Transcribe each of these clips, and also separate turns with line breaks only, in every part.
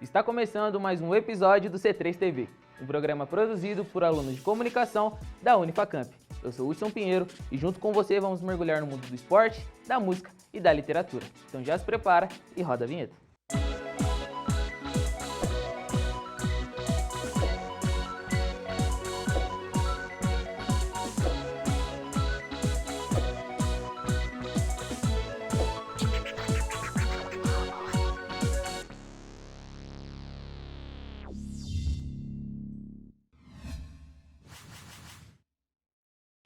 Está começando mais um episódio do C3 TV, um programa produzido por alunos de comunicação da Unifacamp. Eu sou Hudson Pinheiro e junto com você vamos mergulhar no mundo do esporte, da música e da literatura. Então já se prepara e roda a vinheta.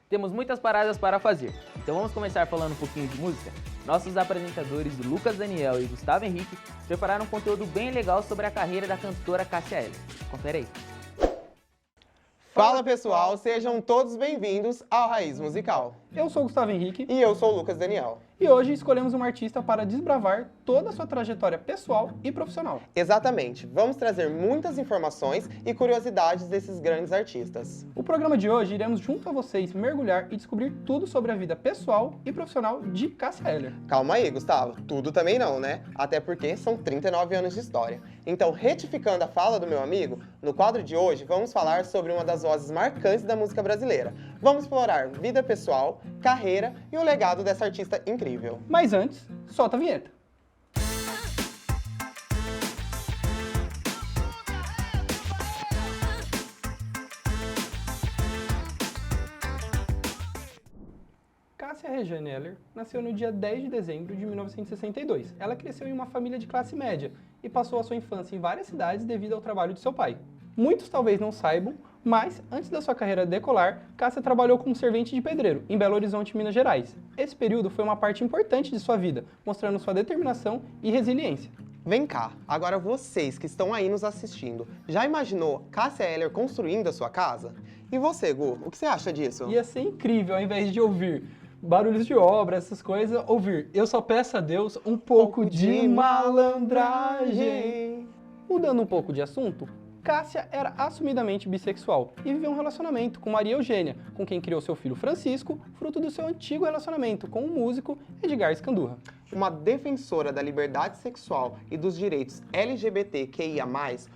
Temos muitas paradas para fazer, então vamos começar falando um pouquinho de música? Nossos apresentadores Lucas Daniel e Gustavo Henrique prepararam um conteúdo bem legal sobre a carreira da cantora Cássia Eller. Confere aí.
Fala pessoal, sejam todos bem-vindos ao Raiz Musical.
Eu sou o Gustavo Henrique
E eu sou o Lucas Daniel.
e hoje escolhemos uma artista para desbravar toda a sua trajetória pessoal e profissional.
Exatamente, vamos trazer muitas informações e curiosidades desses grandes artistas.
O programa de hoje iremos junto a vocês mergulhar e descobrir tudo sobre a vida pessoal e profissional de Cássia Eller.
Calma aí, Gustavo, tudo também não, né? Até porque são 39 anos de história. Então, retificando a fala do meu amigo, no quadro de hoje vamos falar sobre uma das vozes marcantes da música brasileira. Vamos explorar vida pessoal, carreira e o legado dessa artista incrível.
Mas antes, solta a vinheta. Cássia Regiane Eller nasceu no dia 10 de dezembro de 1962. Ela cresceu em uma família de classe média e passou a sua infância em várias cidades devido ao trabalho de seu pai. Muitos talvez não saibam, mas antes da sua carreira decolar, Cássia trabalhou como servente de pedreiro em Belo Horizonte, Minas Gerais. Esse período foi uma parte importante de sua vida, mostrando sua determinação e resiliência.
Vem cá, agora vocês que estão aí nos assistindo, já imaginou Cássia Eller construindo a sua casa? E você, Gu, o que você acha disso?
Ia ser incrível, ao invés de ouvir barulhos de obra, essas coisas, ouvir "Eu só peço a Deus um pouco de malandragem". Mudando um pouco de assunto, Cássia era assumidamente bissexual e viveu um relacionamento com Maria Eugênia, com quem criou seu filho Francisco, fruto do seu antigo relacionamento com o músico Edgar Escandurra.
Uma defensora da liberdade sexual e dos direitos LGBTQIA+,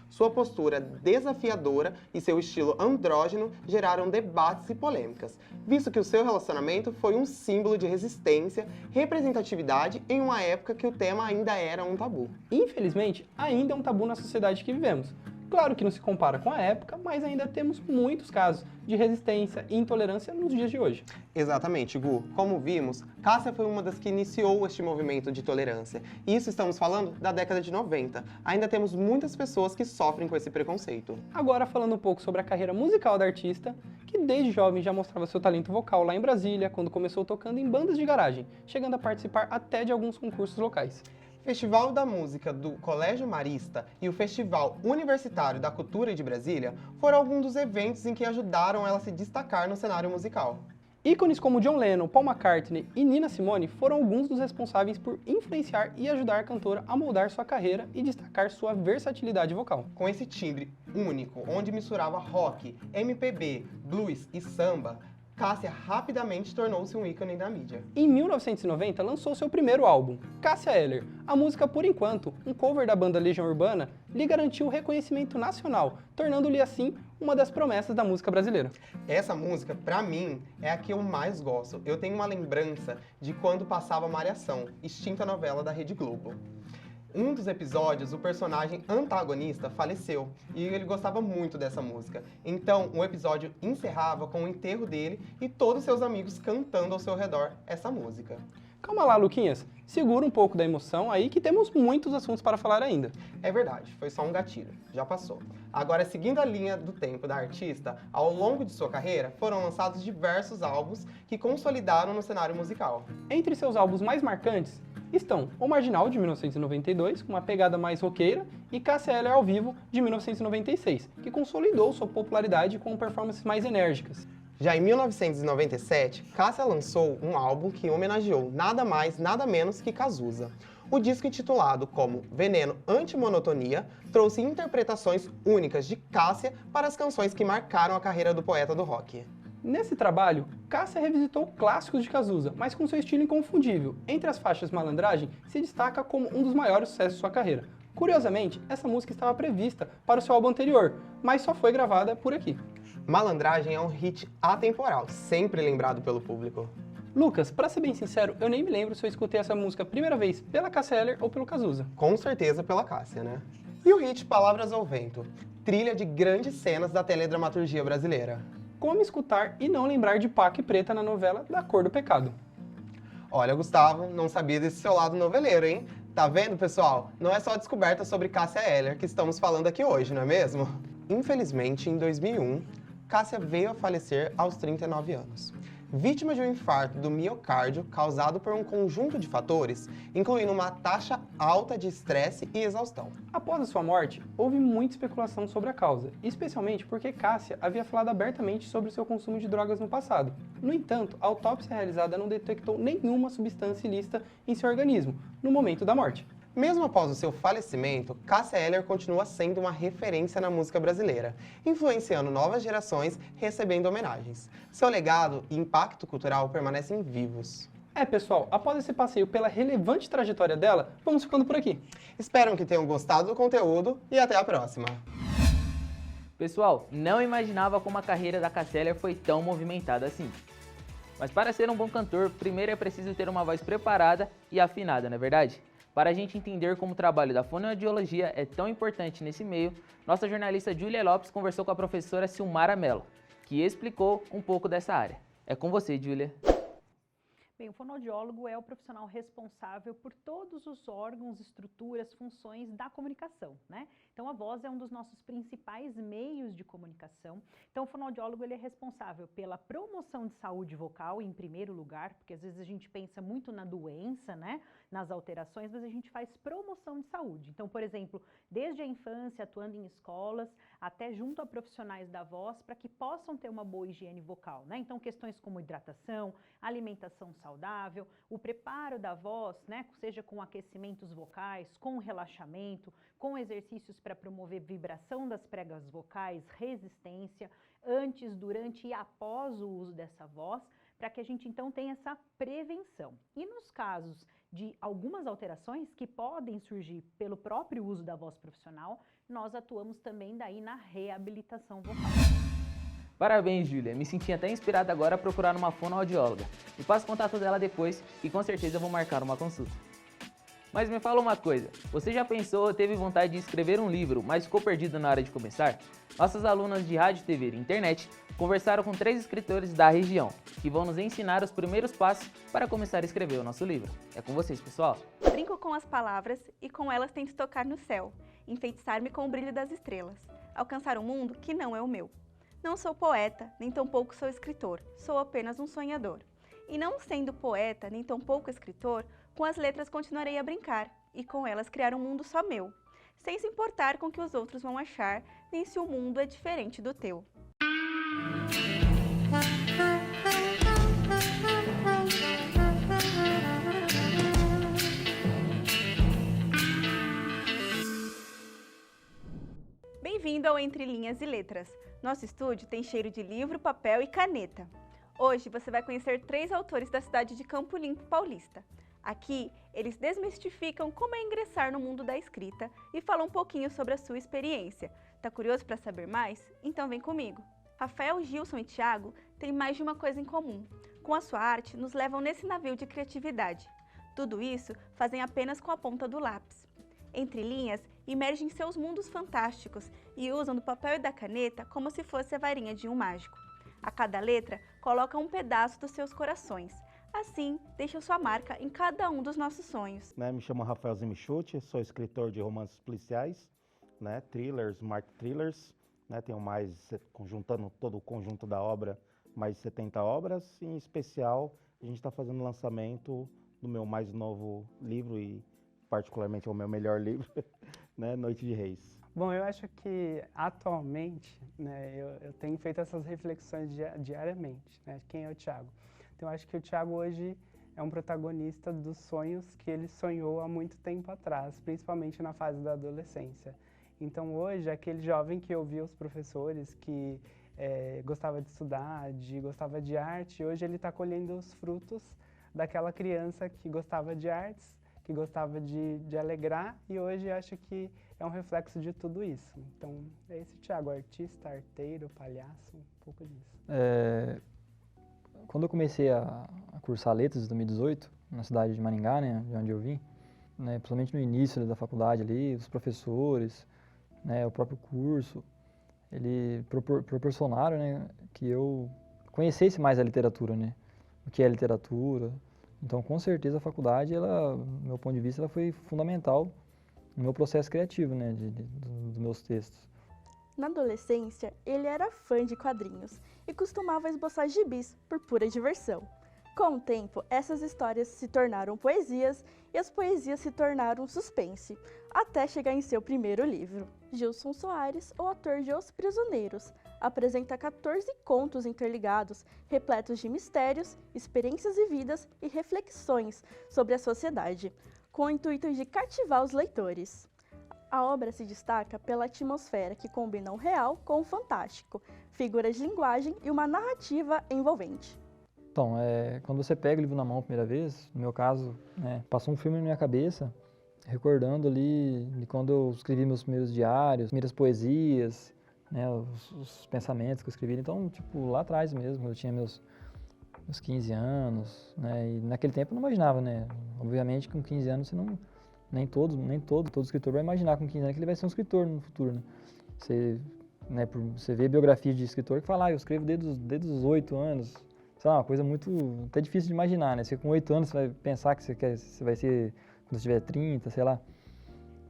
sua postura desafiadora e seu estilo andrógeno geraram debates e polêmicas, visto que o seu relacionamento foi um símbolo de resistência, representatividade em uma época que o tema ainda era um tabu.
Infelizmente, ainda é um tabu na sociedade que vivemos. Claro que não se compara com a época, mas ainda temos muitos casos de resistência e intolerância nos dias de hoje.
Exatamente, Gu. Como vimos, Cássia foi uma das que iniciou este movimento de tolerância. Isso estamos falando da década de 90. Ainda temos muitas pessoas que sofrem com esse preconceito.
Agora falando um pouco sobre a carreira musical da artista, que desde jovem já mostrava seu talento vocal lá em Brasília, quando começou tocando em bandas de garagem, chegando a participar até de alguns concursos locais.
Festival da Música do Colégio Marista e o Festival Universitário da Cultura de Brasília foram alguns dos eventos em que ajudaram ela a se destacar no cenário musical.
Ícones como John Lennon, Paul McCartney e Nina Simone foram alguns dos responsáveis por influenciar e ajudar a cantora a moldar sua carreira e destacar sua versatilidade vocal.
Com esse timbre único, onde misturava rock, MPB, blues e samba, Cássia rapidamente tornou-se um ícone da mídia.
Em 1990, lançou seu primeiro álbum, Cássia Eller. A música, por enquanto, um cover da banda Legião Urbana, lhe garantiu reconhecimento nacional, tornando-lhe assim uma das promessas da música brasileira.
Essa música, pra mim, é a que eu mais gosto. Eu tenho uma lembrança de quando passava Malhação, extinta novela da Rede Globo. Um dos episódios, o personagem antagonista faleceu e ele gostava muito dessa música. Então, o episódio encerrava com o enterro dele e todos seus amigos cantando ao seu redor essa música.
Calma lá, Luquinhas. Segura um pouco da emoção aí que temos muitos assuntos para falar ainda.
É verdade, foi só um gatilho, já passou. Agora, seguindo a linha do tempo da artista, ao longo de sua carreira, foram lançados diversos álbuns que consolidaram no cenário musical.
Entre seus álbuns mais marcantes estão O Marginal, de 1992, com uma pegada mais roqueira, e Cássia Eller ao vivo, de 1996, que consolidou sua popularidade com performances mais enérgicas.
Já em 1997, Cássia lançou um álbum que homenageou nada mais, nada menos que Cazuza. O disco, intitulado como Veneno Antimonotonia, trouxe interpretações únicas de Cássia para as canções que marcaram a carreira do poeta do rock.
Nesse trabalho, Cássia revisitou clássicos de Cazuza, mas com seu estilo inconfundível. Entre as faixas Malandragem, se destaca como um dos maiores sucessos de sua carreira, Curiosamente, essa música estava prevista para o seu álbum anterior, mas só foi gravada por aqui.
Malandragem é um hit atemporal, sempre lembrado pelo público.
Lucas, pra ser bem sincero, eu nem me lembro se eu escutei essa música a primeira vez pela Cássia Eller ou pelo Cazuza.
Com certeza pela Cássia, né? E o hit Palavras ao Vento, trilha de grandes cenas da teledramaturgia brasileira.
Como escutar e não lembrar de Paca e Preta na novela Da Cor do Pecado?
Olha, Gustavo, não sabia desse seu lado noveleiro, hein? Tá vendo, pessoal? Não é só descoberta sobre Cássia Eller que estamos falando aqui hoje, não é mesmo? Infelizmente, em 2001, Cássia veio a falecer aos 39 anos. Vítima de um infarto do miocárdio causado por um conjunto de fatores, incluindo uma taxa alta de estresse e exaustão.
Após a sua morte, houve muita especulação sobre a causa, especialmente porque Cássia havia falado abertamente sobre o seu consumo de drogas no passado. No entanto, a autópsia realizada não detectou nenhuma substância ilícita em seu organismo no momento da morte.
Mesmo após o seu falecimento, Cássia Eller continua sendo uma referência na música brasileira, influenciando novas gerações, recebendo homenagens. Seu legado e impacto cultural permanecem vivos.
Pessoal, após esse passeio pela relevante trajetória dela, vamos ficando por aqui.
Espero que tenham gostado do conteúdo e até a próxima!
Pessoal, não imaginava como a carreira da Cássia Eller foi tão movimentada assim. Mas para ser um bom cantor, primeiro é preciso ter uma voz preparada e afinada, não é verdade? Para a gente entender como o trabalho da fonoaudiologia é tão importante nesse meio, nossa jornalista Júlia Lopes conversou com a professora Silmara Mello, que explicou um pouco dessa área. É com você, Júlia.
Bem, o fonoaudiólogo é o profissional responsável por todos os órgãos, estruturas, funções da comunicação, né? Então, a voz é um dos nossos principais meios de comunicação. Então, o fonoaudiólogo ele é responsável pela promoção de saúde vocal, em primeiro lugar, porque às vezes a gente pensa muito na doença, né? Nas alterações, mas a gente faz promoção de saúde. Então, por exemplo, desde a infância, atuando em escolas, até junto a profissionais da voz, para que possam ter uma boa higiene vocal, né? Então, questões como hidratação, alimentação saudável, o preparo da voz, né? Seja com aquecimentos vocais, com relaxamento, com exercícios para promover vibração das pregas vocais, resistência, antes, durante e após o uso dessa voz, para que a gente então tenha essa prevenção. E nos casos de algumas alterações que podem surgir pelo próprio uso da voz profissional, nós atuamos também daí na reabilitação vocal.
Parabéns, Júlia. Me senti até inspirada agora a procurar uma fonoaudióloga. Me passa o contato dela depois e com certeza eu vou marcar uma consulta. Mas me fala uma coisa, você já pensou ou teve vontade de escrever um livro, mas ficou perdido na hora de começar? Nossas alunas de rádio, TV e internet conversaram com 3 escritores da região, que vão nos ensinar os primeiros passos para começar a escrever o nosso livro. É com vocês, pessoal!
Brinco com as palavras e com elas tento tocar no céu, enfeitiçar-me com o brilho das estrelas, alcançar um mundo que não é o meu. Não sou poeta, nem tampouco sou escritor, sou apenas um sonhador. E não sendo poeta, nem tampouco escritor, com as letras continuarei a brincar, e com elas criar um mundo só meu, sem se importar com o que os outros vão achar, nem se o mundo é diferente do teu. Bem-vindo ao Entre Linhas e Letras. Nosso estúdio tem cheiro de livro, papel e caneta. Hoje você vai conhecer 3 autores da cidade de Campo Limpo Paulista. Aqui, eles desmistificam como é ingressar no mundo da escrita e falam um pouquinho sobre a sua experiência. Tá curioso para saber mais? Então vem comigo! Rafael, Gilson e Thiago têm mais de uma coisa em comum. Com a sua arte, nos levam nesse navio de criatividade. Tudo isso fazem apenas com a ponta do lápis. Entre linhas, imergem em seus mundos fantásticos e usam do papel e da caneta como se fosse a varinha de um mágico. A cada letra, colocam um pedaço dos seus corações. Assim, deixam sua marca em cada um dos nossos sonhos.
Me chamo Rafael Zimichuti, sou escritor de romances policiais, thrillers, mark thrillers. Tenho juntando todo o conjunto da obra, mais de 70 obras. Em especial, a gente está fazendo o lançamento do meu mais novo livro e particularmente é o meu melhor livro, Noite de Reis.
Bom, eu acho que atualmente, eu tenho feito essas reflexões diariamente, Quem é o Thiago? Então, eu acho que o Thiago hoje é um protagonista dos sonhos que ele sonhou há muito tempo atrás, principalmente na fase da adolescência. Então, hoje, aquele jovem que ouvia os professores, que gostava de estudar, gostava de arte, hoje ele está colhendo os frutos daquela criança que gostava de artes que gostava de alegrar e hoje acho que é um reflexo de tudo isso. Então, é esse Thiago, artista, arteiro, palhaço, um pouco disso.
Quando eu comecei a cursar letras em 2018, na cidade de Maringá, né, de onde eu vim, né, principalmente no início da faculdade ali, os professores, né, o próprio curso, ele proporcionaram, né, que eu conhecesse mais a literatura, né, o que é literatura. Então, com certeza, a faculdade, ela, do meu ponto de vista, ela foi fundamental no meu processo criativo, né, dos meus textos.
Na adolescência, ele era fã de quadrinhos e costumava esboçar gibis por pura diversão. Com o tempo, essas histórias se tornaram poesias e as poesias se tornaram suspense, até chegar em seu primeiro livro. Gilson Soares, o autor de Os Prisioneiros, apresenta 14 contos interligados, repletos de mistérios, experiências vividas e reflexões sobre a sociedade, com o intuito de cativar os leitores. A obra se destaca pela atmosfera que combina o real com o fantástico, figuras de linguagem e uma narrativa envolvente.
Então, quando você pega o livro na mão a primeira vez, no meu caso, né, passou um filme na minha cabeça, recordando ali de quando eu escrevi meus primeiros diários, primeiras poesias, né, os pensamentos que eu escrevi. Então, tipo, lá atrás mesmo, eu tinha meus 15 anos, né, e naquele tempo eu não imaginava, né, obviamente com 15 anos você não, nem todo escritor vai imaginar com 15 anos que ele vai ser um escritor no futuro, né. Você vê biografia de escritor que fala, eu escrevo desde os 8 anos, sei lá, uma coisa muito, até difícil de imaginar, né, você com 8 anos você vai pensar que você vai ser quando você tiver 30, sei lá.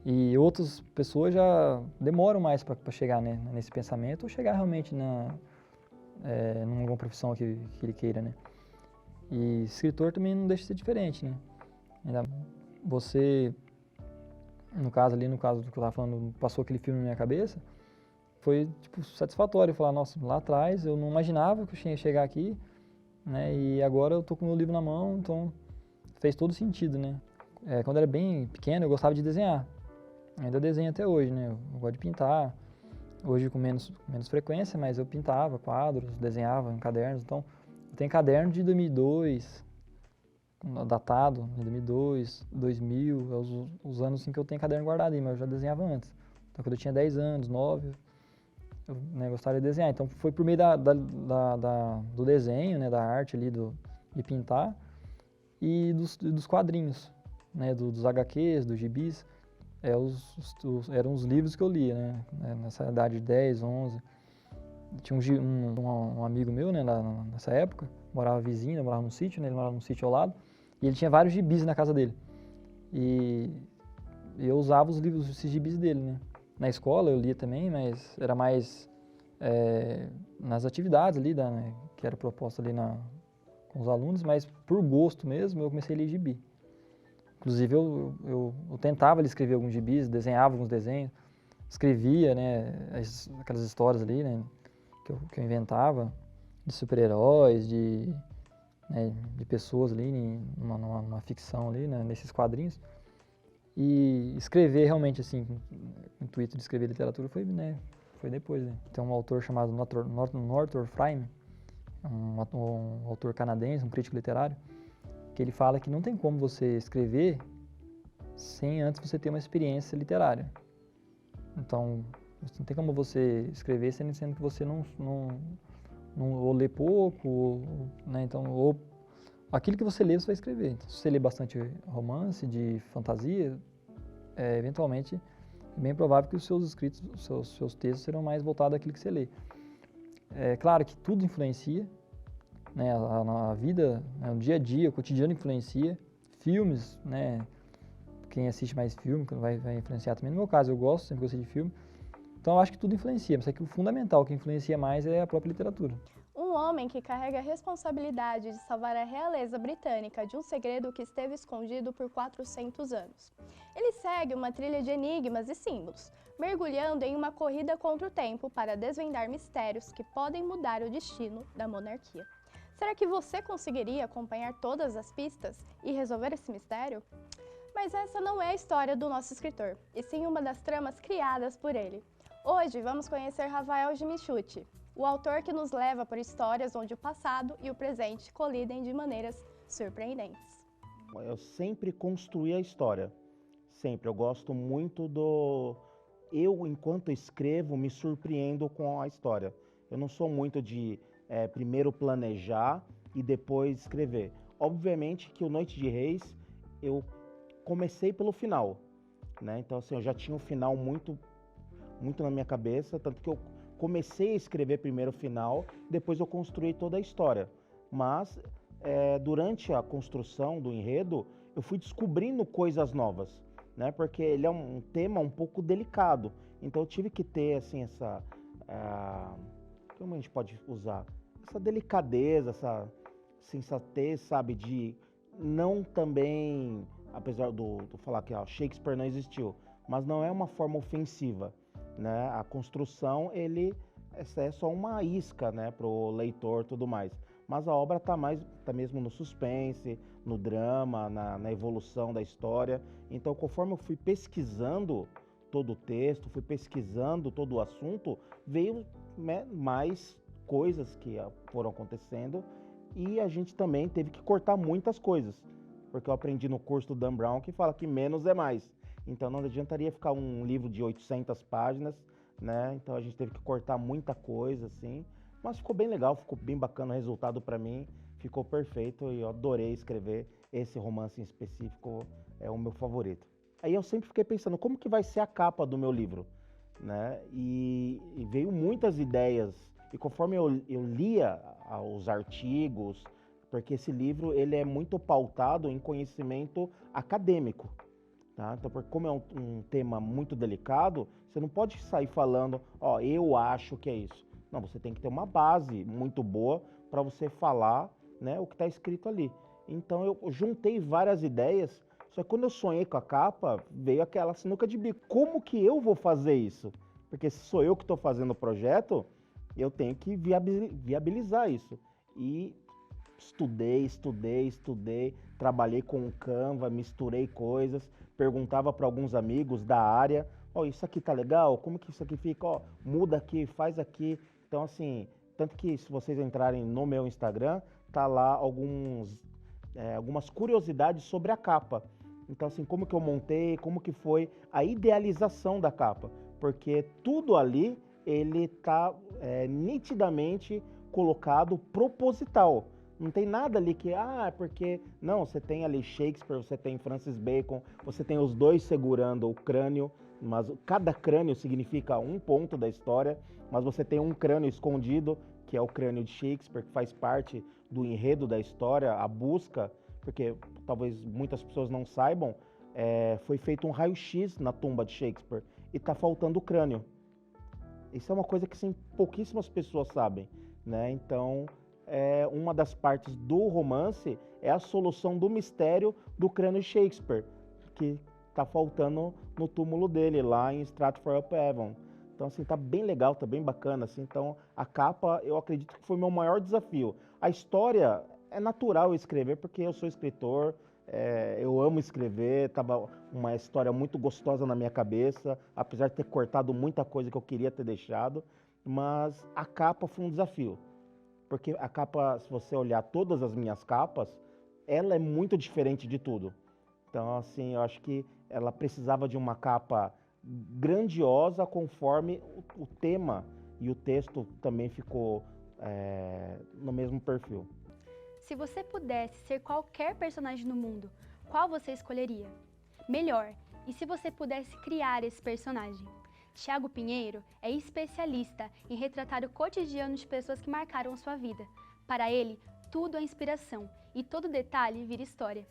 E outras pessoas já demoram mais para chegar, né, nesse pensamento ou chegar realmente numa alguma profissão que ele queira, né. E escritor também não deixa de ser diferente, né. Você, no caso do que eu estava falando, passou aquele filme na minha cabeça, foi tipo satisfatório falar, nossa, lá atrás eu não imaginava que eu ia chegar aqui, né, e agora eu tô com o meu livro na mão, então fez todo sentido, né. Quando eu era bem pequeno eu gostava de desenhar. Ainda desenho até hoje, né? Eu gosto de pintar. Hoje com menos frequência, mas eu pintava quadros, desenhava em cadernos. Então, eu tenho caderno de 2002, datado, de 2002, 2000, os anos assim, que eu tenho caderno guardado aí, mas eu já desenhava antes. Então, quando eu tinha 10 anos, 9, eu, né, gostava de desenhar. Então, foi por meio do desenho, né, da arte ali, de pintar, e dos quadrinhos, né, dos HQs, dos gibis. Eram os livros que eu lia, né, nessa idade de 10, 11. Tinha um amigo meu, né, nessa época, morava vizinho, eu morava num sítio, né, ele morava num sítio ao lado, e ele tinha vários gibis na casa dele. E eu usava os livros, esses gibis dele, né. Na escola eu lia também, mas era mais nas atividades ali, né, que era proposta ali com os alunos, mas por gosto mesmo eu comecei a ler gibi. Inclusive, eu tentava escrever alguns gibis, desenhava alguns desenhos, escrevia, né, aquelas histórias ali, né, que eu inventava, de super-heróis, de pessoas ali, numa ficção ali, né, nesses quadrinhos. E escrever realmente, assim, o intuito de escrever literatura foi depois, né. Tem um autor chamado Northrop Frye, um autor canadense, um crítico literário, que ele fala que não tem como você escrever sem antes você ter uma experiência literária. Então, não tem como você escrever sendo que você não ou lê pouco, né? Então, ou aquilo que você lê, você vai escrever. Então, se você lê bastante romance, de fantasia, eventualmente é bem provável que os seus escritos, seus textos serão mais voltados àquilo que você lê. É claro que tudo influencia, né, a vida, né, o dia a dia, o cotidiano influencia, filmes, né, quem assiste mais filme vai influenciar também. No meu caso, eu sempre gostei de filme, então eu acho que tudo influencia, mas é que o fundamental, que influencia mais é a própria literatura.
Um homem que carrega a responsabilidade de salvar a realeza britânica de um segredo que esteve escondido por 400 anos. Ele segue uma trilha de enigmas e símbolos, mergulhando em uma corrida contra o tempo para desvendar mistérios que podem mudar o destino da monarquia. Será que você conseguiria acompanhar todas as pistas e resolver esse mistério? Mas essa não é a história do nosso escritor, e sim uma das tramas criadas por ele. Hoje vamos conhecer Rafael Gimichuti, o autor que nos leva por histórias onde o passado e o presente colidem de maneiras surpreendentes.
Eu sempre construí a história, sempre. Eu gosto muito Eu, enquanto escrevo, me surpreendo com a história. Eu não sou muito de primeiro planejar e depois escrever. Obviamente que o Noite de Reis, eu comecei pelo final, né? Então, assim, eu já tinha um final muito na minha cabeça, tanto que eu comecei a escrever primeiro o final, depois eu construí toda a história. Mas, durante a construção do enredo, eu fui descobrindo coisas novas, né? Porque ele é um tema um pouco delicado. Então eu tive que ter, assim, como a gente pode usar? Essa delicadeza, essa sensatez, sabe? De não também, apesar do falar que Shakespeare não existiu, mas não é uma forma ofensiva, né? A construção, essa é só uma isca, né? Pro leitor e tudo mais. Mas a obra tá mesmo no suspense, no drama, na evolução da história. Então, conforme eu fui pesquisando todo o texto, fui pesquisando todo o assunto, veio, né, mais coisas que foram acontecendo e a gente também teve que cortar muitas coisas, porque eu aprendi no curso do Dan Brown que fala que menos é mais. Então, não adiantaria ficar um livro de 800 páginas, né? Então, a gente teve que cortar muita coisa, assim. Mas ficou bem legal, ficou bem bacana o resultado para mim, ficou perfeito e eu adorei escrever esse romance em específico, é o meu favorito. Aí eu sempre fiquei pensando, como que vai ser a capa do meu livro, né? E veio muitas ideias, e conforme eu lia os artigos, porque esse livro ele é muito pautado em conhecimento acadêmico, tá? Então, porque como é um tema muito delicado, você não pode sair falando, eu acho que é isso. Não, você tem que ter uma base muito boa para você falar, né, o que está escrito ali. Então eu juntei várias ideias, só que quando eu sonhei com a capa, veio aquela sinuca de bico. Como que eu vou fazer isso? Porque se sou eu que estou fazendo o projeto, eu tenho que viabilizar isso. E estudei, trabalhei com o Canva, misturei coisas, perguntava para alguns amigos da área, isso aqui tá legal? Como que isso aqui fica? Muda aqui, faz aqui. Então, assim, tanto que se vocês entrarem no meu Instagram, tá lá algumas curiosidades sobre a capa. Então, assim, como que eu montei, como que foi a idealização da capa. Porque tudo ali, ele tá nitidamente colocado proposital. Não tem nada ali que, porque... Não, você tem ali Shakespeare, você tem Francis Bacon, você tem os dois segurando o crânio, mas cada crânio significa um ponto da história, mas você tem um crânio escondido, que é o crânio de Shakespeare, que faz parte do enredo da história, a busca, porque talvez muitas pessoas não saibam, foi feito um raio-x na tumba de Shakespeare e tá faltando o crânio. Isso é uma coisa que sim, pouquíssimas pessoas sabem, né? Então, uma das partes do romance é a solução do mistério do crânio de Shakespeare, que tá faltando no túmulo dele, lá em Stratford-upon-Avon. Então, assim, tá bem legal, tá bem bacana, assim. Então, a capa, eu acredito que foi meu maior desafio. A história, é natural escrever, porque eu sou escritor, eu amo escrever, tava uma história muito gostosa na minha cabeça, apesar de ter cortado muita coisa que eu queria ter deixado, mas a capa foi um desafio. Porque a capa, se você olhar todas as minhas capas, ela é muito diferente de tudo. Então, assim, eu acho que ela precisava de uma capa grandiosa conforme o tema e o texto também ficou no mesmo perfil.
Se você pudesse ser qualquer personagem no mundo, qual você escolheria? Melhor, e se você pudesse criar esse personagem? Thiago Pinheiro é especialista em retratar o cotidiano de pessoas que marcaram sua vida. Para ele, tudo é inspiração e todo detalhe vira história.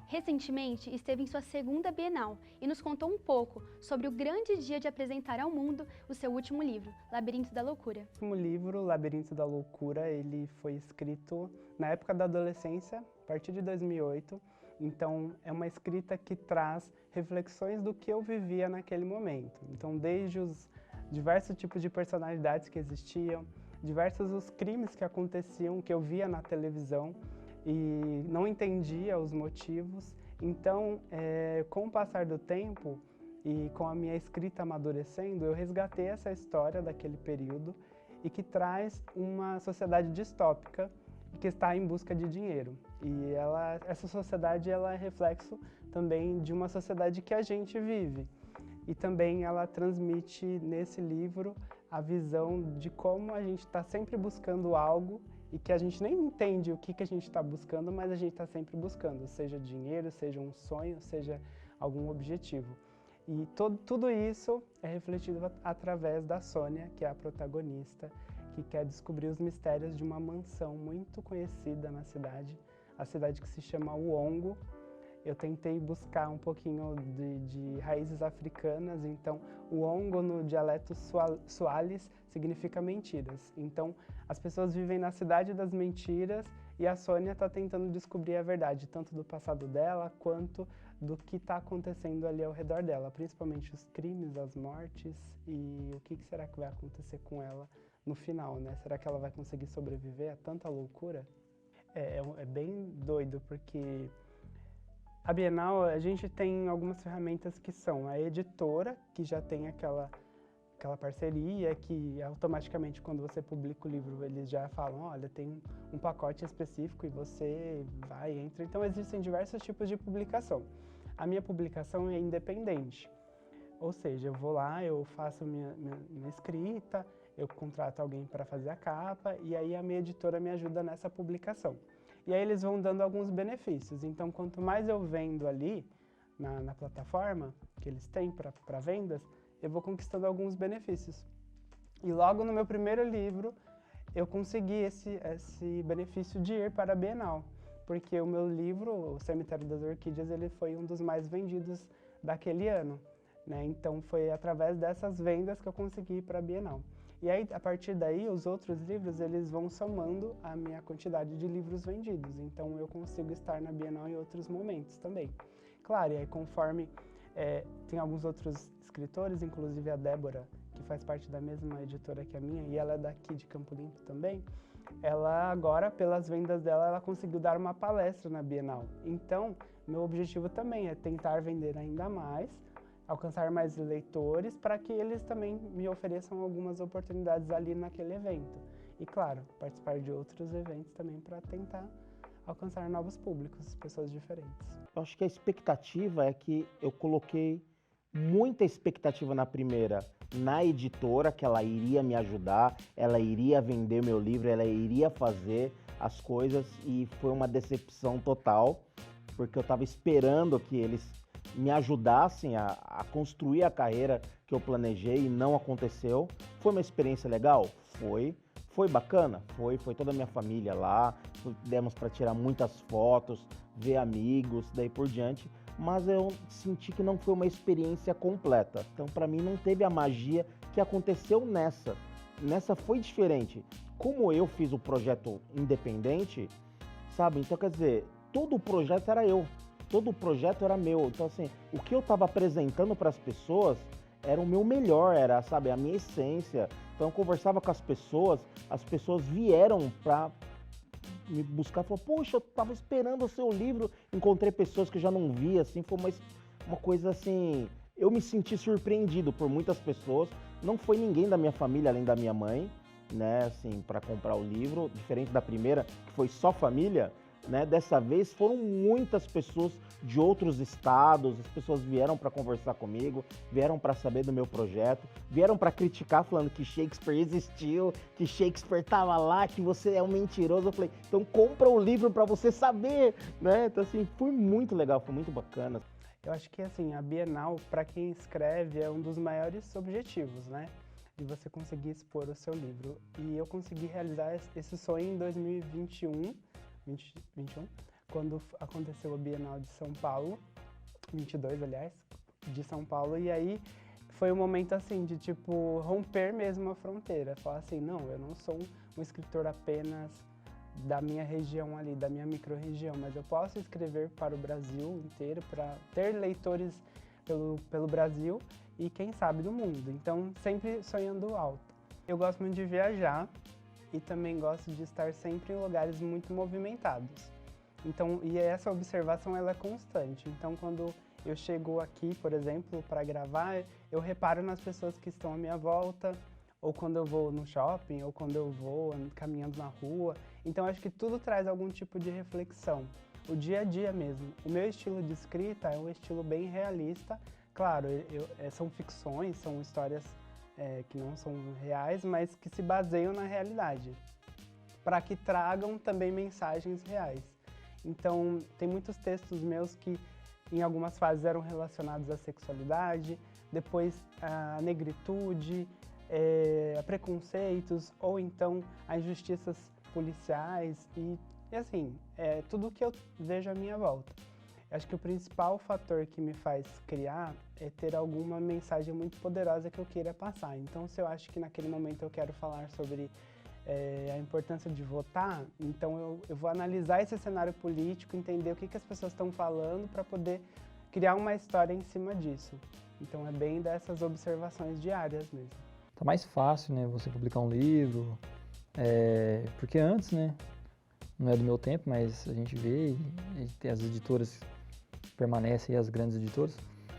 Recentemente, esteve em sua segunda Bienal e nos contou um pouco sobre o grande dia de apresentar ao mundo o seu último livro, Labirinto da Loucura.
O último livro, Labirinto da Loucura, ele foi escrito na época da adolescência, a partir de 2008. Então, é uma escrita que traz reflexões do que eu vivia naquele momento. Então, desde os diversos tipos de personalidades que existiam, diversos os crimes que aconteciam, que eu via na televisão, e não entendia os motivos. Então, com o passar do tempo e com a minha escrita amadurecendo, eu resgatei essa história daquele período e que traz uma sociedade distópica que está em busca de dinheiro. E essa sociedade ela é reflexo também de uma sociedade que a gente vive. E também ela transmite nesse livro a visão de como a gente está sempre buscando algo e que a gente nem entende o que a gente está buscando, mas a gente está sempre buscando, seja dinheiro, seja um sonho, seja algum objetivo. E tudo isso é refletido através da Sônia, que é a protagonista, que quer descobrir os mistérios de uma mansão muito conhecida na cidade, a cidade que se chama Uongo. Eu tentei buscar um pouquinho de raízes africanas, então Uongo no dialeto Swahili significa mentiras. Então as pessoas vivem na cidade das mentiras e a Sônia está tentando descobrir a verdade, tanto do passado dela quanto do que está acontecendo ali ao redor dela, principalmente os crimes, as mortes e o que será que vai acontecer com ela no final, né? Será que ela vai conseguir sobreviver a tanta loucura? É bem doido, porque a Bienal, a gente tem algumas ferramentas que são a editora, que já tem aquela parceria, que automaticamente quando você publica o livro, eles já falam, olha, tem um pacote específico e você vai, entra. Então existem diversos tipos de publicação. A minha publicação é independente, ou seja, eu vou lá, eu faço minha escrita, eu contrato alguém para fazer a capa e aí a minha editora me ajuda nessa publicação. E aí eles vão dando alguns benefícios. Então, quanto mais eu vendo ali na plataforma que eles têm para vendas, eu vou conquistando alguns benefícios. E logo no meu primeiro livro, eu consegui esse benefício de ir para a Bienal, porque o meu livro, O Cemitério das Orquídeas, ele foi um dos mais vendidos daquele ano, né? Então, foi através dessas vendas que eu consegui ir para a Bienal. E aí, a partir daí, os outros livros, eles vão somando a minha quantidade de livros vendidos. Então, eu consigo estar na Bienal em outros momentos também. Claro, e aí conforme tem alguns outros escritores, inclusive a Débora, que faz parte da mesma editora que a minha, e ela é daqui de Campo Limpo também, ela agora, pelas vendas dela, ela conseguiu dar uma palestra na Bienal. Então, meu objetivo também é tentar vender ainda mais, alcançar mais leitores, para que eles também me ofereçam algumas oportunidades ali naquele evento. E claro, participar de outros eventos também para tentar alcançar novos públicos, pessoas diferentes.
Eu acho que a expectativa é que eu coloquei muita expectativa na primeira, na editora, que ela iria me ajudar, ela iria vender meu livro, ela iria fazer as coisas, e foi uma decepção total, porque eu estava esperando que eles me ajudassem a construir a carreira que eu planejei e não aconteceu. Foi uma experiência legal? Foi bacana? Foi toda a minha família lá, demos para tirar muitas fotos, ver amigos, daí por diante, mas eu senti que não foi uma experiência completa. Então, para mim, não teve a magia que aconteceu nessa. Nessa foi diferente. Como eu fiz o projeto independente, sabe? Então, quer dizer, todo o projeto era eu. Todo o projeto era meu. Então, assim, o que eu estava apresentando para as pessoas era o meu melhor, era, sabe, a minha essência. Então, eu conversava com as pessoas vieram para me buscar, falaram, poxa, eu estava esperando o seu livro. Encontrei pessoas que eu já não via, assim, foi uma coisa assim, eu me senti surpreendido por muitas pessoas. Não foi ninguém da minha família, além da minha mãe, né, assim, para comprar o livro, diferente da primeira, que foi só família. Né? Dessa vez foram muitas pessoas de outros estados, as pessoas vieram para conversar comigo, vieram para saber do meu projeto, vieram para criticar falando que Shakespeare existiu, que Shakespeare estava lá, que você é um mentiroso. Eu falei, então compra o livro para você saber, né? Então assim, foi muito legal, foi muito bacana.
Eu acho que assim, a Bienal, para quem escreve, é um dos maiores objetivos, né? De você conseguir expor o seu livro. E eu consegui realizar esse sonho em 2021, quando aconteceu a Bienal de São Paulo, 22, aliás, de São Paulo, e aí foi um momento assim de tipo romper mesmo a fronteira, falar assim, não, eu não sou um escritor apenas da minha região ali, da minha micro-região, mas eu posso escrever para o Brasil inteiro, para ter leitores pelo Brasil e quem sabe do mundo, então sempre sonhando alto. Eu gosto muito de viajar, e também gosto de estar sempre em lugares muito movimentados. Então, e essa observação ela é constante. Então, quando eu chego aqui, por exemplo, para gravar, eu reparo nas pessoas que estão à minha volta, ou quando eu vou no shopping, ou quando eu vou caminhando na rua. Então acho que tudo traz algum tipo de reflexão, o dia a dia mesmo. O meu estilo de escrita é um estilo bem realista. Claro, são ficções, são histórias que não são reais, mas que se baseiam na realidade, para que tragam também mensagens reais. Então, tem muitos textos meus que em algumas fases eram relacionados à sexualidade, depois à negritude, a preconceitos, ou então a injustiças policiais e assim, tudo que eu vejo à minha volta. Acho que o principal fator que me faz criar é ter alguma mensagem muito poderosa que eu queira passar. Então, se eu acho que naquele momento eu quero falar sobre a importância de votar, então eu vou analisar esse cenário político, entender o que as pessoas estão falando para poder criar uma história em cima disso. Então, é bem dessas observações diárias mesmo.
Tá mais fácil, né, você publicar um livro, porque antes, né, não é do meu tempo, mas a gente vê e as editoras permanecem, as grandes editoras.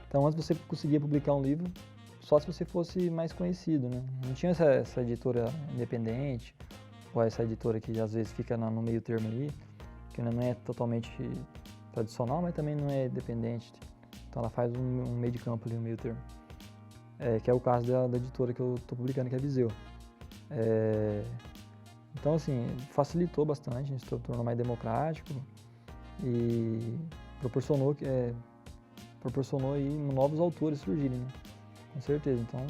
Então, antes você conseguia publicar um livro só se você fosse mais conhecido, né? Não tinha essa editora independente, ou essa editora que às vezes fica no meio termo ali, que não é totalmente tradicional, mas também não é independente. Então, ela faz um meio de campo ali, um meio termo. Que é o caso da editora que eu estou publicando, que é a Viseu. Então, assim, facilitou bastante, a gente se tornou mais democrático e proporcionou aí novos autores surgirem, né? Com certeza. Então,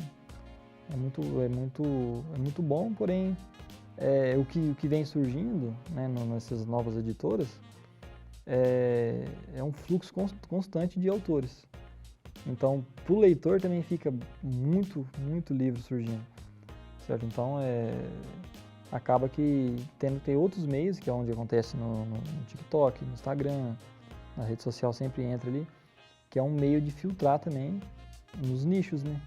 é muito bom, porém, o que vem surgindo, né, nessas novas editoras é um fluxo constante de autores. Então, para o leitor também fica muito livro surgindo, certo? Então, acaba que tem outros meios, que é onde acontece no TikTok, no Instagram, na rede social sempre entra ali, que é um meio de filtrar também nos nichos, né?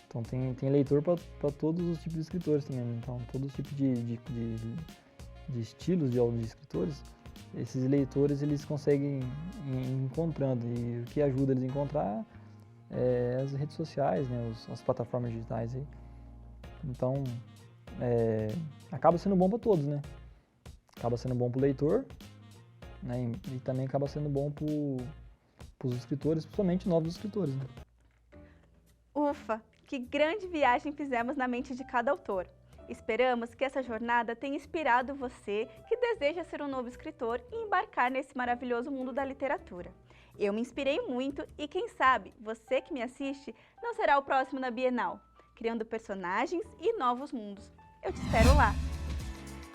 Então tem leitor para todos os tipos de escritores também, né? Então todos os tipos de estilos de escritores, esses leitores eles conseguem ir encontrando, e o que ajuda eles a encontrar é as redes sociais, né? As plataformas digitais aí. Então acaba sendo bom para todos, né? Acaba sendo bom para o leitor, né? E também acaba sendo bom para os escritores, principalmente novos escritores, né?
Ufa, que grande viagem fizemos na mente de cada autor. Esperamos que essa jornada tenha inspirado você que deseja ser um novo escritor e embarcar nesse maravilhoso mundo da literatura. Eu me inspirei muito e quem sabe, você que me assiste não será o próximo na Bienal, criando personagens e novos mundos. Eu te espero lá!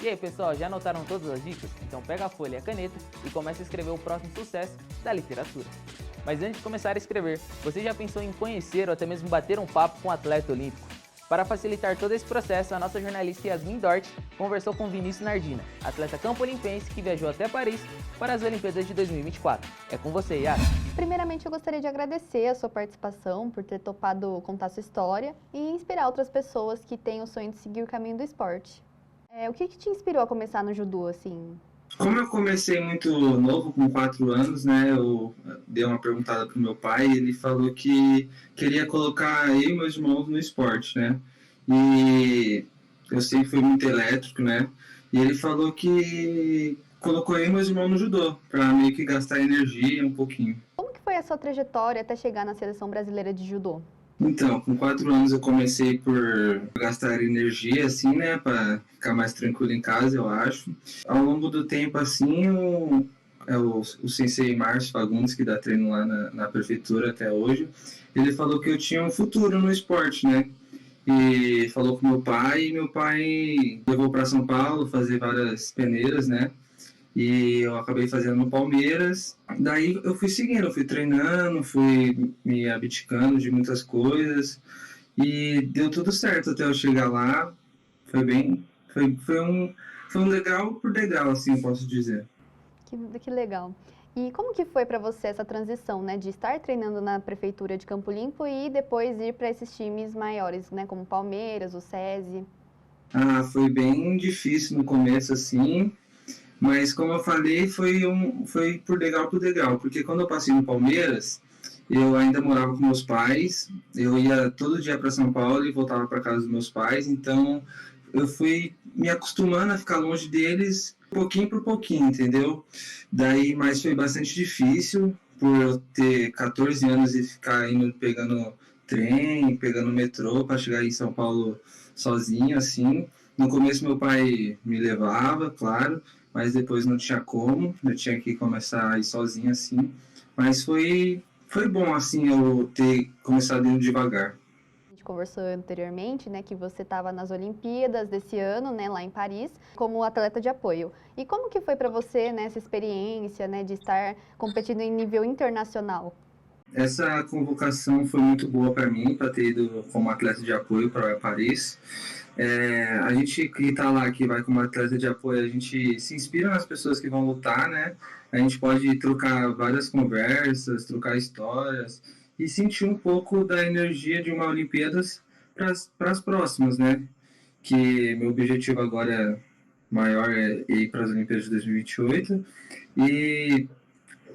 E aí, pessoal, já anotaram todas as dicas? Então pega a folha e a caneta e comece a escrever o próximo sucesso da literatura. Mas antes de começar a escrever, você já pensou em conhecer ou até mesmo bater um papo com um atleta olímpico? Para facilitar todo esse processo, a nossa jornalista Yasmin Dort conversou com Vinícius Nardina, atleta campo-olimpense que viajou até Paris para as Olimpíadas de 2024. É com você, Yas.
Primeiramente, eu gostaria de agradecer a sua participação, por ter topado contar sua história e inspirar outras pessoas que têm o sonho de seguir o caminho do esporte. O que te inspirou a começar no judô, assim?
Como eu comecei muito novo, com 4 anos, né, eu dei uma perguntada pro meu pai e ele falou que queria colocar eu e meus irmãos no esporte, né, e eu sempre fui muito elétrico, né, e ele falou que colocou eu e meus irmãos no judô, para meio que gastar energia um pouquinho.
Como que foi a sua trajetória até chegar na seleção brasileira de judô?
Então, com 4 anos eu comecei por gastar energia, assim, né, para ficar mais tranquilo em casa, eu acho. Ao longo do tempo, assim, o sensei Márcio Fagundes, que dá treino lá na prefeitura até hoje, ele falou que eu tinha um futuro no esporte, né, e falou com meu pai, e meu pai levou para São Paulo fazer várias peneiras, né, e eu acabei fazendo no Palmeiras. Daí eu fui seguindo, eu fui treinando, fui me abdicando de muitas coisas e deu tudo certo até eu chegar lá. Foi um degrau por degrau, assim, posso dizer.
Que legal. E como que foi para você essa transição, né, de estar treinando na prefeitura de Campo Limpo e depois ir para esses times maiores, né, como Palmeiras, o SESI?
Foi bem difícil no começo, assim. Mas, como eu falei, foi por degrau, porque quando eu passei no Palmeiras, eu ainda morava com meus pais, eu ia todo dia para São Paulo e voltava para casa dos meus pais, então eu fui me acostumando a ficar longe deles pouquinho por pouquinho, entendeu? Daí, mas foi bastante difícil por eu ter 14 anos e ficar indo pegando trem, pegando metrô para chegar em São Paulo sozinho, assim. No começo meu pai me levava, claro, mas depois não tinha como, eu tinha que começar a ir sozinho, assim. Mas foi bom, assim, eu ter começado indo devagar.
A gente conversou anteriormente, né, que você estava nas Olimpíadas desse ano, né, lá em Paris, como atleta de apoio. E como que foi para você, né, essa experiência, né, de estar competindo em nível internacional?
Essa convocação foi muito boa para mim, para ter ido como atleta de apoio para Paris. A gente que está lá, que vai como atleta de apoio, a gente se inspira nas pessoas que vão lutar, né? A gente pode trocar várias conversas, trocar histórias e sentir um pouco da energia de uma Olimpíadas para as próximas, né? Que meu objetivo agora maior é ir para as Olimpíadas de 2028 e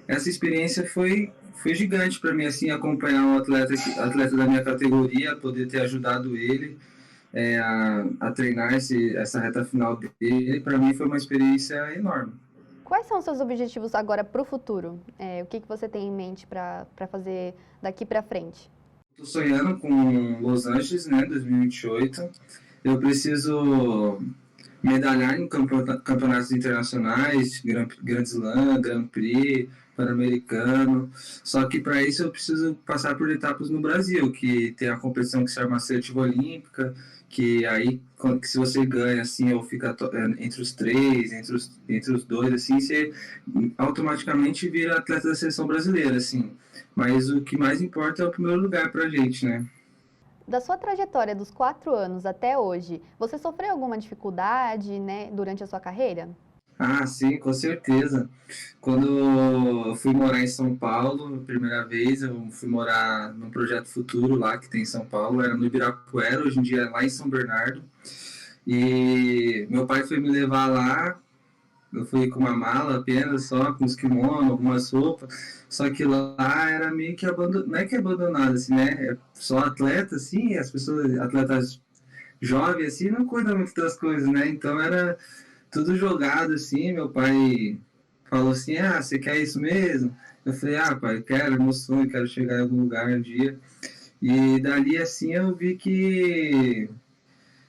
essa experiência foi gigante para mim, assim, acompanhar um atleta da minha categoria, poder ter ajudado ele a treinar essa reta final dele, para mim foi uma experiência enorme.
Quais são os seus objetivos agora para o futuro? O que você tem em mente para fazer daqui para frente?
Estou sonhando com Los Angeles, né, 2028. Eu preciso medalhar em campeonatos internacionais, Grand Slam, Grand Prix, Pan-Americano. Só que para isso eu preciso passar por etapas no Brasil, que tem a competição que se chama Seletiva Olímpica, que aí que se você ganha assim ou fica entre os 3, entre os 2, assim, você automaticamente vira atleta da seleção brasileira, assim. Mas o que mais importa é o primeiro lugar pra gente, né?
Da sua trajetória dos 4 anos até hoje, você sofreu alguma dificuldade, né, durante a sua carreira?
Ah, sim, com certeza. Quando eu fui morar em São Paulo, a primeira vez, eu fui morar num projeto futuro lá que tem em São Paulo, era no Ibirapuera, hoje em dia é lá em São Bernardo. E meu pai foi me levar lá, eu fui com uma mala apenas, só com os kimonos, algumas roupas, só que lá era meio que abandonado, não é que é abandonado, assim, né? É só atleta, assim, as pessoas, atletas jovens, assim, não cuidam muito das coisas, né? Então era tudo jogado, assim, meu pai falou assim, você quer isso mesmo? Eu falei, pai, quero, é meu sonho, quero chegar em algum lugar um dia. E dali, assim, eu vi que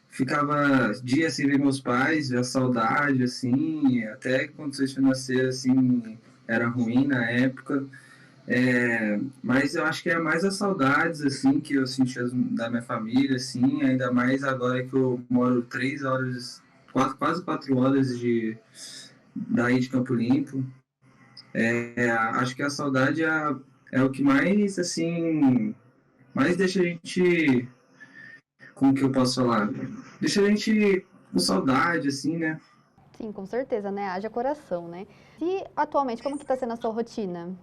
ficava dias sem ver meus pais, a saudade, assim, até condições financeiras, assim, era ruim na época. Mas eu acho que é mais as saudades, assim, que eu sentia da minha família, assim, ainda mais agora que eu moro 3 horas, quase 4 horas daí de Campo Limpo. Acho que a saudade é o que mais, assim, mais deixa a gente, como que eu posso falar? Deixa a gente com saudade, assim, né?
Sim, com certeza, né? Haja coração, né? E atualmente, como que tá sendo a sua rotina?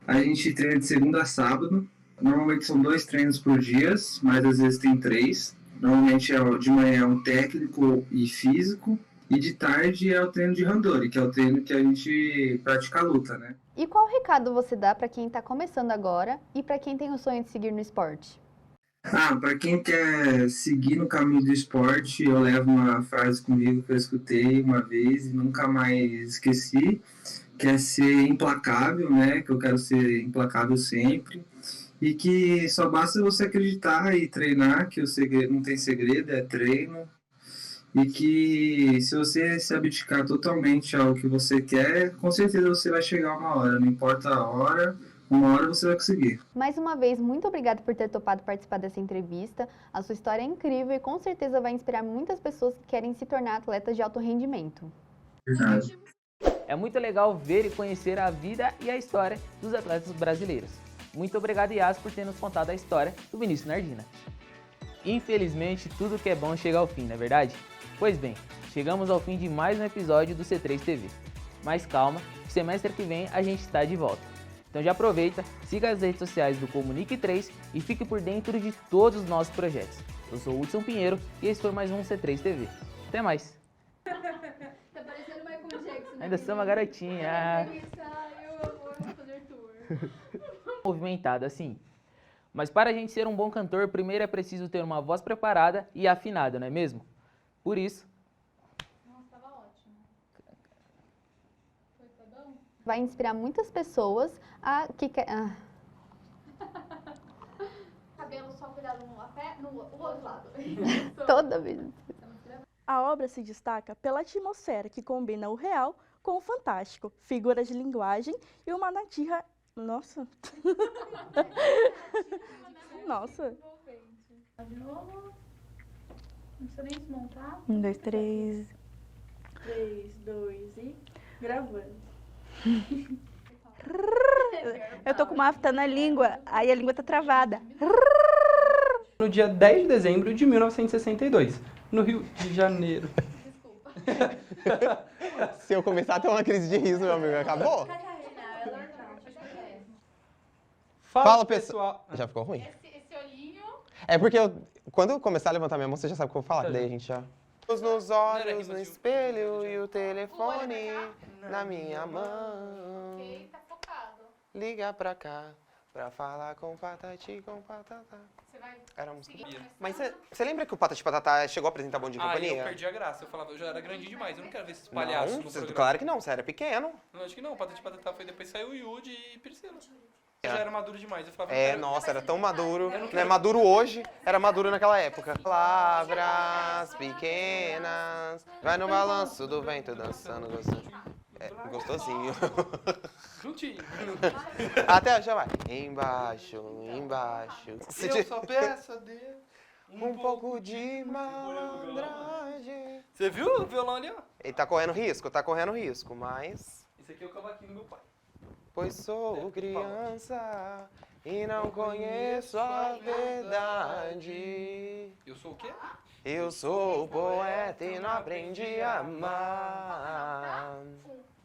A gente treina de segunda a sábado. Normalmente são 2 treinos por dia, mas às vezes tem 3. Normalmente de manhã é um técnico e físico. E de tarde é o treino de randori, que é o treino que a gente pratica a luta, né?
E qual recado você dá para quem está começando agora e para quem tem o sonho de seguir no esporte?
Para quem quer seguir no caminho do esporte, eu levo uma frase comigo que eu escutei uma vez e nunca mais esqueci, que é ser implacável, né? Que eu quero ser implacável sempre. E que só basta você acreditar e treinar, que o segredo não tem segredo, é treino. E que se você se abdicar totalmente ao que você quer, com certeza você vai chegar uma hora, não importa a hora, uma hora você vai conseguir.
Mais uma vez, muito obrigada por ter topado participar dessa entrevista. A sua história é incrível e com certeza vai inspirar muitas pessoas que querem se tornar atletas de alto rendimento.
Verdade.
É muito legal ver e conhecer a vida e a história dos atletas brasileiros. Muito obrigado, Yas, por ter nos contado a história do Vinícius Nardina. Infelizmente, tudo que é bom chega ao fim, não é verdade? Pois bem, chegamos ao fim de mais um episódio do C3 TV. Mas calma, que semestre que vem a gente está de volta. Então já aproveita, siga as redes sociais do Comunique 3 e fique por dentro de todos os nossos projetos. Eu sou o Hudson Pinheiro e esse foi mais um C3 TV. Até mais!
Tá parecendo Michael Jackson.
Ainda sou uma garotinha.
Eu vou fazer tour.
movimentada assim. Mas para a gente ser um bom cantor, primeiro é preciso ter uma voz preparada e afinada, não é mesmo? Por isso,
vai inspirar muitas pessoas a
Cabelo só cuidado no outro lado.
toda vez.
A obra se destaca pela atmosfera que combina o real com o fantástico, figuras de linguagem e uma narrativa... Nossa! Nossa!
De novo. Não precisa nem desmontar.
1, 2, 3.
3, 2 e... gravando.
Eu tô com uma afta na língua, aí a língua tá travada.
No dia 10 de dezembro de 1962, no Rio de Janeiro.
Se eu começar a ter uma crise de riso, meu amigo, acabou? Fala, pessoal. Já ficou ruim?
Esse olhinho...
É porque quando eu começar a levantar minha mão, você já sabe o que eu vou falar, daí a gente já... Nos olhos, no espelho e o telefone na minha mão.
Ok, tá focado.
Liga pra cá pra falar com Patati com Patatá.
Você vai...
Era a música. Mas você lembra que o Patati Patatá chegou a apresentar Bom Dia e Companhia?
eu perdi a graça. Eu falava, eu já era grande demais. Eu não quero ver esses palhaços no programa.
Claro que não, você era pequeno.
Não, acho que não. Patati Patatá foi depois saiu o Yudi e Priscila. Eu já era maduro demais. Eu falava,
Nossa, era tão maduro. Não é maduro hoje, era maduro naquela época. Palavras pequenas, vai no balanço do vento dançando, gostosinho.
Juntinho.
Até já vai. Embaixo, embaixo.
Eu só peço a Deus
um pouco de malandragem.
Você viu o violão ali, ó?
Ele tá correndo risco, mas...
Esse aqui é o cavaquinho do meu pai.
Pois sou criança e não conheço a verdade.
Eu sou o quê?
Eu sou poeta e não aprendi a amar.